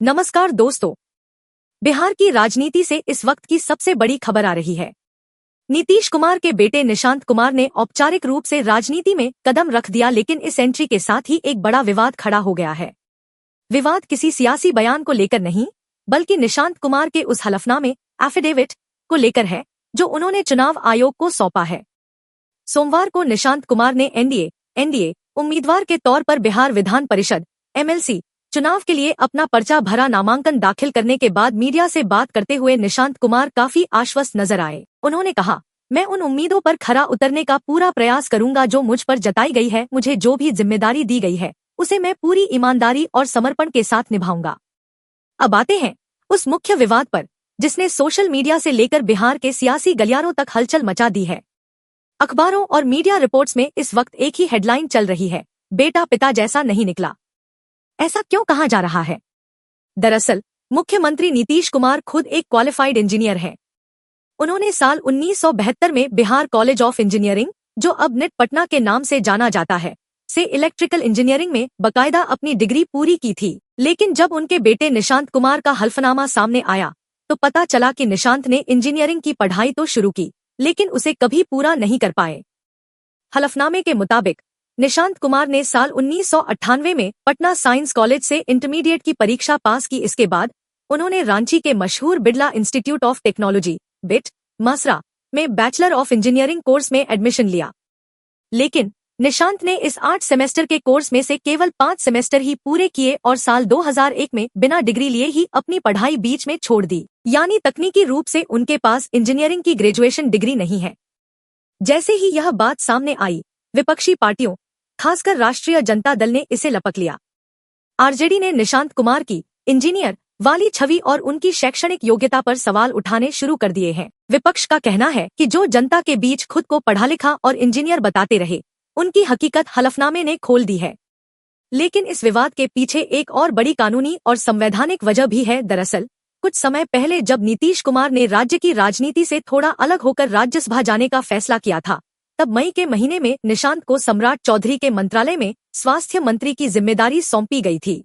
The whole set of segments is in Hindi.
नमस्कार दोस्तों। बिहार की राजनीति से इस वक्त की सबसे बड़ी खबर आ रही है। नीतीश कुमार के बेटे निशांत कुमार ने औपचारिक रूप से राजनीति में कदम रख दिया, लेकिन इस एंट्री के साथ ही एक बड़ा विवाद खड़ा हो गया है। विवाद किसी सियासी बयान को लेकर नहीं, बल्कि निशांत कुमार के उस हलफनामे एफिडेविट को लेकर है जो उन्होंने चुनाव आयोग को सौंपा है। सोमवार को निशांत कुमार ने एनडीए उम्मीदवार के तौर पर बिहार विधान परिषद एमएलसी चुनाव के लिए अपना पर्चा भरा। नामांकन दाखिल करने के बाद मीडिया से बात करते हुए निशांत कुमार काफी आश्वस्त नजर आए। उन्होंने कहा, मैं उन उम्मीदों पर खरा उतरने का पूरा प्रयास करूंगा जो मुझ पर जताई गई है। मुझे जो भी जिम्मेदारी दी गई है उसे मैं पूरी ईमानदारी और समर्पण के साथ निभाऊंगा। अब आते हैं उस मुख्य विवाद पर जिसने सोशल मीडिया से लेकर बिहार के सियासी गलियारों तक हलचल मचा दी है। अखबारों और मीडिया रिपोर्ट्स में इस वक्त एक ही हेडलाइन चल रही है, बेटा पिता जैसा नहीं निकला। ऐसा क्यों कहा जा रहा है? दरअसल मुख्यमंत्री नीतीश कुमार खुद एक क्वालिफाइड इंजीनियर हैं। उन्होंने साल 1972 में बिहार कॉलेज ऑफ इंजीनियरिंग, जो अब निट पटना के नाम से जाना जाता है, से इलेक्ट्रिकल इंजीनियरिंग में बकायदा अपनी डिग्री पूरी की थी। लेकिन जब उनके बेटे निशांत कुमार का हल्फनामा सामने आया तो पता चला कि निशांत ने इंजीनियरिंग की पढ़ाई तो शुरू की, लेकिन उसे कभी पूरा नहीं कर पाए। हलफनामे के मुताबिक निशांत कुमार ने साल 1998 में पटना साइंस कॉलेज से इंटरमीडिएट की परीक्षा पास की। इसके बाद उन्होंने रांची के मशहूर Birla institute of technology BIT Mesra में बैचलर ऑफ इंजीनियरिंग कोर्स में एडमिशन लिया। लेकिन निशांत ने इस 8 सेमेस्टर के कोर्स में से केवल 5 सेमेस्टर ही पूरे किए और साल 2001 में बिना डिग्री लिए ही अपनी पढ़ाई बीच में छोड़ दी। यानी तकनीकी रूप से उनके पास इंजीनियरिंग की ग्रेजुएशन डिग्री नहीं है। जैसे ही यह बात सामने आई, विपक्षी पार्टियों खासकर राष्ट्रीय जनता दल ने इसे लपक लिया। आरजेडी ने निशांत कुमार की इंजीनियर वाली छवि और उनकी शैक्षणिक योग्यता पर सवाल उठाने शुरू कर दिए हैं। विपक्ष का कहना है कि जो जनता के बीच खुद को पढ़ा लिखा और इंजीनियर बताते रहे, उनकी हकीकत हलफनामे ने खोल दी है। लेकिन इस विवाद के पीछे एक और बड़ी कानूनी और संवैधानिक वजह भी है। दरअसल कुछ समय पहले जब नीतीश कुमार ने राज्य की राजनीति से थोड़ा अलग होकर राज्यसभा जाने का फैसला किया था, तब मई के महीने में निशांत को सम्राट चौधरी के मंत्रालय में स्वास्थ्य मंत्री की जिम्मेदारी सौंपी गई थी।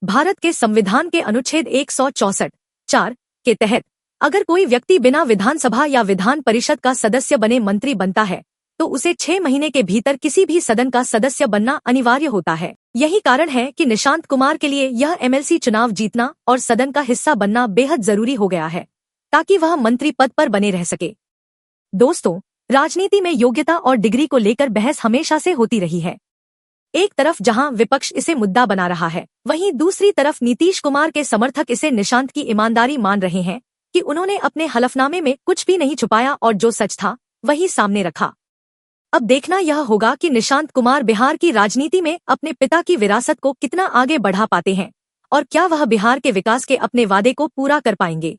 भारत के संविधान के अनुच्छेद 164(4) के तहत अगर कोई व्यक्ति बिना विधानसभा या विधान परिषद का सदस्य बने मंत्री बनता है तो उसे 6 महीने के भीतर किसी भी सदन का सदस्य बनना अनिवार्य होता है। यही कारण है कि निशांत कुमार के लिए यह एमएलसी चुनाव जीतना और सदन का हिस्सा बनना बेहद जरूरी हो गया है, ताकि वह मंत्री पद पर बने रह सके। दोस्तों, राजनीति में योग्यता और डिग्री को लेकर बहस हमेशा से होती रही है। एक तरफ जहां विपक्ष इसे मुद्दा बना रहा है, वहीं दूसरी तरफ नीतीश कुमार के समर्थक इसे निशांत की ईमानदारी मान रहे हैं कि उन्होंने अपने हलफनामे में कुछ भी नहीं छुपाया और जो सच था वही सामने रखा। अब देखना यह होगा कि निशांत कुमार बिहार की राजनीति में अपने पिता की विरासत को कितना आगे बढ़ा पाते हैं और क्या वह बिहार के विकास के अपने वादे को पूरा कर पाएंगे।